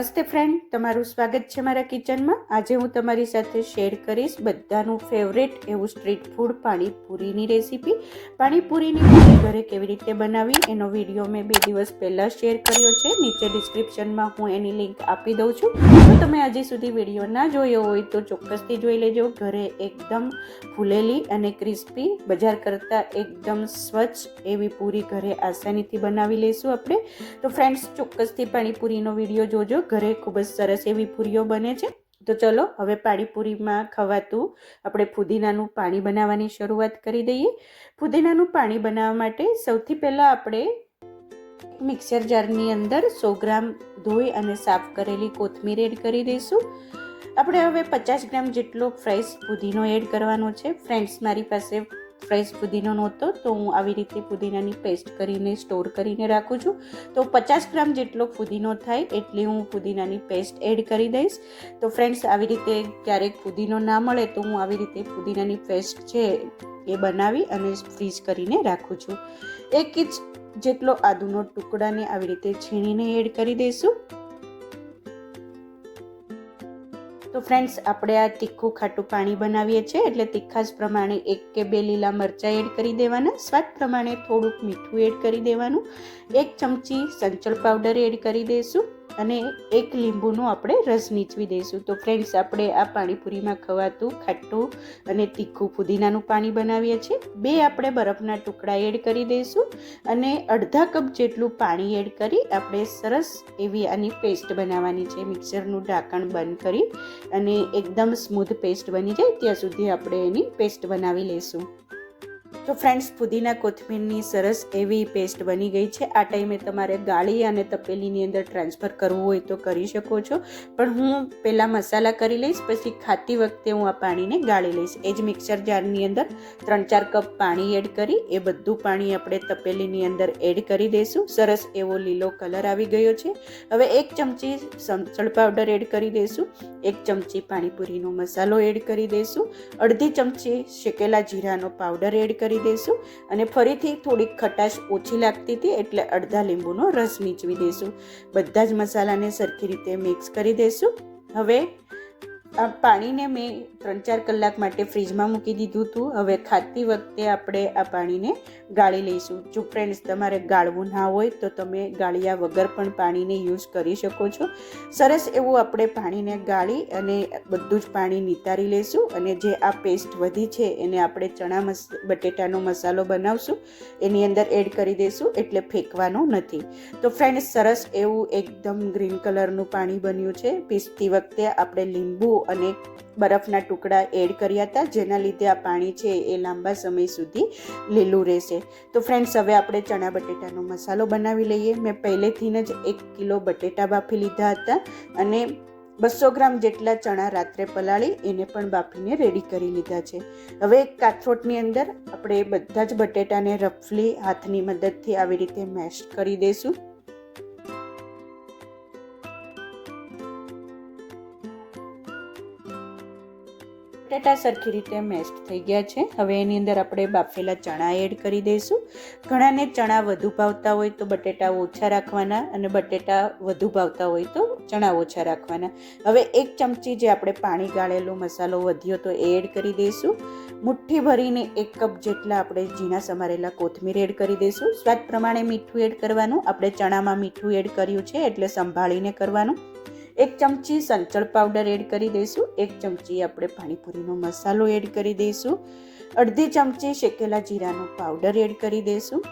નમસ્તે ફ્રેન્ડ, તમારું સ્વાગત છે મારા કિચનમાં। આજે હું તમારી સાથે શેર કરીશ બધાનું ફેવરેટ એવું સ્ટ્રીટ ફૂડ પાણીપુરીની રેસીપી। પાણીપુરીની પૂરી ઘરે કેવી રીતે બનાવી એનો વિડીયો મેં 2 દિવસ પહેલાં શેર કર્યો છે। નીચે ડિસ્ક્રિપ્શનમાં હું એની લિંક આપી દઉં છું। જો તમે હજી સુધી વિડીયો ના જોયો હોય તો ચોક્કસથી જોઈ લેજો। ઘરે એકદમ ફૂલેલી અને ક્રિસ્પી, બજાર કરતાં એકદમ સ્વચ્છ એવી પૂરી ઘરે આસાનીથી બનાવી લઈશું આપણે। તો ફ્રેન્ડ્સ, ચોક્કસથી પાણીપુરીનો વિડીયો જોજો, ઘરે ખૂબ જ સરસ એવી પૂરીઓ બને છે। તો ચલો હવે પાણીપુરીમાં ખવાતું આપણે ફુદીનાનું પાણી બનાવવાની શરૂઆત કરી દઈએ। ફુદીનાનું પાણી બનાવવા માટે સૌથી પહેલાં આપણે મિક્સર જારની અંદર 100 ગ્રામ ધોઈ અને સાફ કરેલી કોથમીર એડ કરી દઈશું। આપણે હવે 50 ગ્રામ જેટલો ફ્રેશ પુદીનો એડ કરવાનો છે। ફ્રેન્ડ્સ, મારી પાસે ફ્રેશ પુદીનો નહોતો તો હું આવી રીતે પુદીનાની પેસ્ટ કરીને સ્ટોર કરીને રાખું છું। તો 50 ગ્રામ જેટલો પુદીનો થાય એટલી હું પુદીનાની પેસ્ટ એડ કરી દઈશ। તો ફ્રેન્ડ્સ, આવી રીતે ક્યારેક પુદીનો ના મળે તો હું આવી રીતે પુદીનાની પેસ્ટ છે એ બનાવી અને ફ્રીઝ કરીને રાખું છું। 1 ઇંચ જેટલો આદુનો ટુકડાને આવી રીતે છીણીને એડ કરી દઈશું। તો ફ્રેન્ડ્સ, આપણે આ તીખું ખાટું પાણી બનાવીએ છીએ એટલે તીખાશ પ્રમાણે 1 કે 2 લીલા મરચાં એડ કરી દેવાના। સ્વાદ પ્રમાણે થોડુંક મીઠું એડ કરી દેવાનું। 1 ચમચી સંચળ પાવડર એડ કરી દઈશું અને 1 લીંબુનો આપણે રસ નીચવી દઈશું। તો ફ્રેન્ડ્સ, આપણે આ પાણીપુરીમાં ખવાતું ખાટું અને તીખું પુદીનાનું પાણી બનાવીએ છીએ। 2 આપણે બરફના ટુકડા એડ કરી દઈશું અને અડધા કપ જેટલું પાણી એડ કરી આપણે સરસ એવી આની પેસ્ટ બનાવવાની છે। મિક્સરનું ઢાંકણ બંધ કરી અને એકદમ સ્મૂથ પેસ્ટ બની જાય ત્યાં સુધી આપણે એની પેસ્ટ બનાવી લઈશું। તો ફ્રેન્ડ્સ, પુદીના કોથમીરની સરસ એવી પેસ્ટ બની ગઈ છે। આ ટાઈમે તમારે ગાળી અને તપેલીની અંદર ટ્રાન્સફર કરવું હોય તો કરી શકો છો, પણ હું પહેલાં મસાલા કરી લઈશ, પછી ખાતી વખતે હું આ પાણીને ગાળી લઈશ। એ જ મિક્સર જારની અંદર 3-4 કપ પાણી એડ કરી એ બધું પાણી આપણે તપેલીની અંદર એડ કરી દઈશું। સરસ એવો લીલો કલર આવી ગયો છે। હવે 1 ચમચી સંચળ પાવડર એડ કરી દઈશું, 1 ચમચી પાણીપુરીનો મસાલો એડ કરી દઈશું, અડધી ચમચી શેકેલા જીરાનો પાવડર એડ કરી દઈશું અને ફરીથી થોડીક ખટાશ ઓછી લાગતી હતી એટલે અડધા લીંબુનો રસ નીચવી દઈશું। બધા જ મસાલાને સરખી રીતે મિક્સ કરી દઈશું। હવે આ પાણીને મેં 3-4 કલાક માટે ફ્રીજમાં મૂકી દીધું હતું। હવે ખાતી વખતે આપણે આ પાણીને ગાળી લઈશું। જો ફ્રેન્ડ્સ, તમારે ગાળવું ના હોય તો તમે ગાળ્યા વગર પણ પાણીને યુઝ કરી શકો છો। સરસ એવું આપણે પાણીને ગાળી અને બધું જ પાણી નિતારી લઈશું અને જે આ પેસ્ટ વધી છે એને આપણે બટેટાનો મસાલો બનાવશું એની અંદર એડ કરી દઈશું એટલે ફેંકવાનો નથી। તો ફ્રેન્ડ્સ, સરસ એવું એકદમ ગ્રીન કલરનું પાણી બન્યું છે। પીસતી વખતે આપણે લીંબુ અને બરફના ટુકડા એડ કર્યા હતા, જેના લીધે આ પાણી છે એ લાંબા સમય સુધી લીલું રહેશે। તો ફ્રેન્ડ્સ, હવે આપણે ચણા બટેટાનો મસાલો બનાવી લઈએ। મેં પહેલેથી જ 1 કિલો બટેટા બાફી લીધા હતા અને 200 ગ્રામ જેટલા ચણા રાત્રે પલાળી એને પણ બાફીને રેડી કરી લીધા છે। હવે એક કાથરોટની અંદર આપણે બધા જ બટેટાને રફલી હાથની મદદથી આવી રીતે મેશ કરી દઈશું। બટેટા સરખી રીતે મેશ થઈ ગયા છે। હવે એની અંદર આપણે બાફેલા ચણા એડ કરી દઈશું। ઘણાને ચણા વધુ ભાવતા હોય તો બટેટા ઓછા રાખવાના અને બટેટા વધુ ભાવતા હોય તો ચણા ઓછા રાખવાના। હવે 1 ચમચી જે આપણે પાણી ગાળેલો મસાલો વધ્યો તો એ એડ કરી દઈશું। મુઠ્ઠી ભરીને 1 કપ જેટલા આપણે ઝીણા સમારેલા કોથમીર એડ કરી દઈશું। સ્વાદ પ્રમાણે મીઠું એડ કરવાનું, આપણે ચણામાં મીઠું એડ કર્યું છે એટલે સંભાળીને કરવાનું। 1 ચમચી સંચળ પાવડર એડ કરી દઈશું, 1 ચમચી આપણે પાણીપુરીનો મસાલો એડ કરી દઈશું, અડધી ચમચી શેકેલા જીરાનો પાવડર એડ કરી દઈશું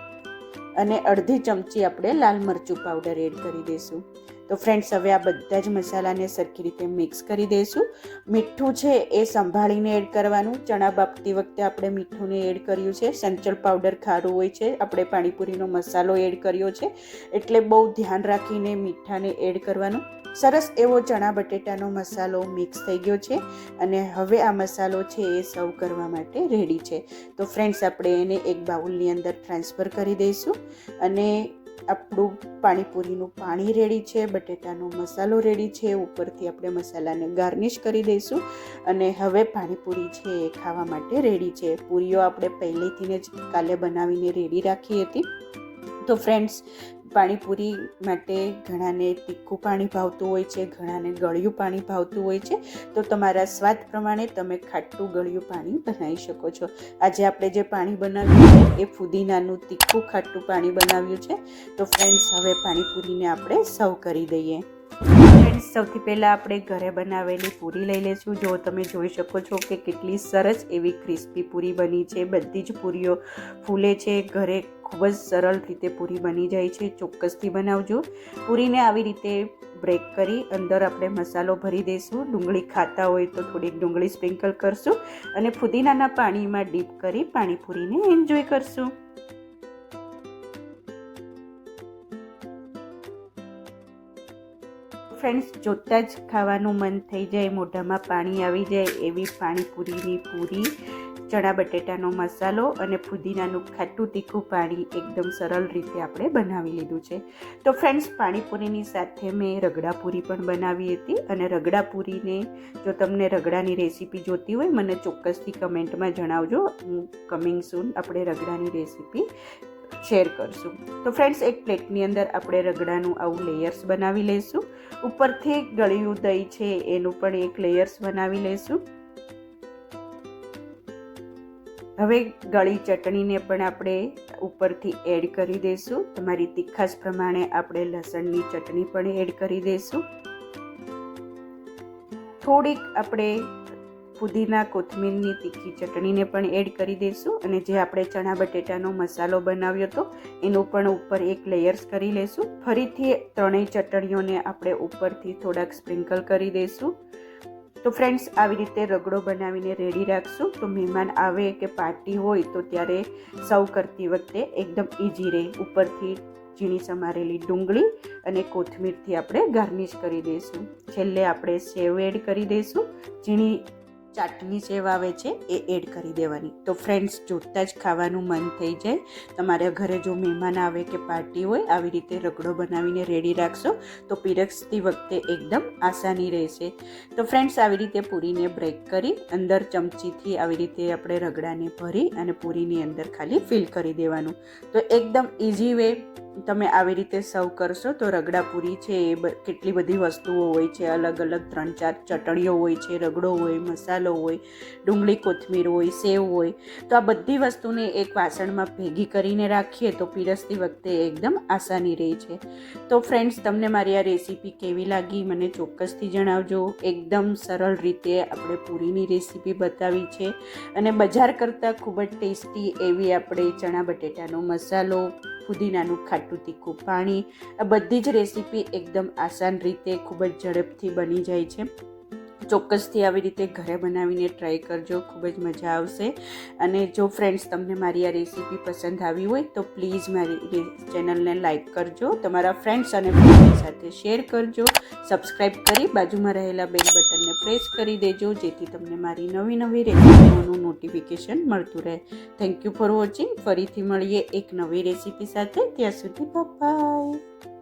અને અડધી ચમચી આપણે લાલ મરચું પાવડર એડ કરી દઈશું। તો ફ્રેન્ડ્સ, હવે આ બધા જ મસાલાને સરખી રીતે મિક્સ કરી દઈશું। મીઠું છે એ સંભાળીને એડ કરવાનું, ચણા બાફતી વખતે આપણે મીઠુંને એડ કર્યું છે। સંચળ પાવડર ખારું હોય છે, આપણે પાણીપુરીનો મસાલો એડ કર્યો છે એટલે બહુ ધ્યાન રાખીને મીઠાને એડ કરવાનું। સરસ એવો ચણા બટેટાનો મસાલો મિક્સ થઈ ગયો છે અને હવે આ મસાલો છે એ સર્વ કરવા માટે રેડી છે। તો ફ્રેન્ડ્સ, આપણે એને એક બાઉલની અંદર ટ્રાન્સફર કરી દઈશું અને આપણું પાણીપુરીનું પાણી રેડી છે, બટેટાનો મસાલો રેડી છે, ઉપરથી આપણે મસાલાને ગાર્નિશ કરી દઈશું અને હવે પાણીપુરી છે એ ખાવા માટે રેડી છે। પૂરીઓ આપણે પહેલેથી જ કાલે બનાવીને રેડી રાખી હતી। તો ફ્રેન્ડ્સ, પાણીપુરી માટે ઘણાને તીખું પાણી ભાવતું હોય છે, ઘણાને ગળ્યું પાણી ભાવતું હોય છે. તો તમારા સ્વાદ પ્રમાણે તમે ખાટું ગળ્યું પાણી બનાવી શકો છો. આજે આપણે જે પાણી બનાવ્યું છે એ ફુદીનાનું તીખું ખાટું પાણી બનાવ્યું છે. તો ફ્રેન્ડ્સ, હવે પાણીપુરીને આપણે સર્વ કરી દઈએ. ફ્રેન્ડ્સ, સૌથી પહેલાં આપણે ઘરે બનાવેલી પૂરી લઈ લઈશું. જો તમે જોઈ શકો છો કે કેટલી સરસ એવી ક્રિસ્પી પૂરી બની છે. બધી જ પૂરીઓ ફૂલે છે. ઘરે ખૂબ જ સરળ રીતે પૂરી બની જાય છે. ચોક્કસથી બનાવજો. પૂરીને આવી રીતે બ્રેક કરી અંદર આપણે મસાલો ભરી દઈશું. ડુંગળી ખાતા હોય તો થોડીક ડુંગળી સ્પ્રિંકલ કરશું અને ફુદીનાના પાણીમાં ડીપ કરી પાણીપુરીને એન્જોય કરશું. ફ્રેન્ડ્સ, જોતાં જ ખાવાનું મન થઈ જાય, મોઢામાં પાણી આવી જાય એવી પાણીપુરીની પૂરી, ચણા બટેટાનો મસાલો અને ફુદીનાનું ખાટું તીખું પાણી એકદમ સરળ રીતે આપણે બનાવી લીધું છે. તો ફ્રેન્ડ્સ, પાણીપુરીની સાથે મેં રગડાપુરી પણ બનાવી હતી અને રગડાપુરીને જો તમને રગડાની રેસીપી જોતી હોય મને ચોક્કસથી કમેન્ટમાં જણાવજો. હું કમિંગ સૂન આપણે રગડાની રેસીપી શેર કરશું. તો ફ્રેન્ડ્સ, એક પ્લેટની અંદર આપણે રગડાનું આવું લેયર્સ બનાવી લઈશું. ઉપરથી ગળ્યું દહીં છે એનું પણ એક લેયર્સ બનાવી લઈશું. હવે ગળી ચટણીને પણ આપણે ઉપરથી એડ કરી દઈશું. તમારી તીખાશ પ્રમાણે આપણે લસણની ચટણી પણ એડ કરી દઈશું. થોડીક આપણે ફુદીના કોથમીરની તીખી ચટણીને પણ એડ કરી દઈશું અને જે આપણે ચણા બટેટાનો મસાલો બનાવ્યો હતો એનું પણ ઉપર એક લેયર્સ કરી લઈશું. ફરીથી ત્રણેય ચટણીઓને આપણે ઉપરથી થોડાક સ્પ્રિંકલ કરી દઈશું. તો ફ્રેન્ડ્સ, આવી રીતે રગડો બનાવીને રેડી રાખશું તો મહેમાન આવે કે પાર્ટી હોય તો ત્યારે સર્વ કરતી વખતે એકદમ ઇઝી રહે. ઉપરથી ઝીણી સમારેલી ડુંગળી અને કોથમીરથી આપણે ગાર્નિશ કરી દઈશું. છેલ્લે આપણે સેવ એડ કરી દઈશું. ઝીણી ચાટની સેવ આવે છે એ એડ કરી દેવાની. તો ફ્રેન્ડ્સ, જોતાં જ ખાવાનું મન થઈ જાય. તમારા ઘરે જો મહેમાન આવે કે પાર્ટી હોય, આવી રીતે રગડો બનાવીને રેડી રાખશો તો પીરસતી વખતે એકદમ આસાની રહેશે. તો ફ્રેન્ડ્સ, આવી રીતે પૂરીને બ્રેક કરી અંદર ચમચીથી આવી રીતે આપણે રગડાને ભરી અને પૂરીની અંદર ખાલી ફિલ કરી દેવાનું. તો એકદમ ઇઝી વે તમે આવી રીતે સર્વ કરશો તો રગડા પૂરી છે એ કેટલી બધી વસ્તુઓ હોય છે, અલગ અલગ 3-4 ચટણીઓ હોય છે, રગડો હોય, મસાલો હોય, ડુંગળી કોથમીર હોય, સેવ હોય. તો આ બધી વસ્તુને એક વાસણમાં ભેગી કરીને રાખીએ તો પીરસતી વખતે એકદમ આસાની રહે છે. તો ફ્રેન્ડ્સ, તમને મારી આ રેસીપી કેવી લાગી મને ચોક્કસથી જણાવજો. એકદમ સરળ રીતે આપણે પૂરીની રેસીપી બતાવી છે અને બજાર કરતાં ખૂબ જ ટેસ્ટી એવી આપણે ચણા બટેટાનો મસાલો, ફુદીનાનું ખાટું તીખું પાણી, આ બધી જ રેસીપી એકદમ આસાન રીતે ખૂબ જ ઝડપથી બની જાય છે. ચોક્કસથી આવી રીતે ઘરે બનાવીને ટ્રાય કરજો, ખૂબ જ મજા આવશે. અને જો ફ્રેન્ડ્સ, તમને મારી આ રેસીપી પસંદ આવી હોય તો પ્લીઝ મારી ચેનલને લાઇક કરજો, તમારા ફ્રેન્ડ્સ અને ફેમિલી સાથે શેર કરજો, સબસ્ક્રાઈબ કરી બાજુમાં રહેલા બેલ બટનને પ્રેસ કરી દેજો જેથી તમને મારી નવી નવી રેસીપીઓનું નોટિફિકેશન મળતું રહે. Thank you for watching. ફરીથી મળીએ એક નવી રેસીપી સાથે. ત્યાં સુધી બાય.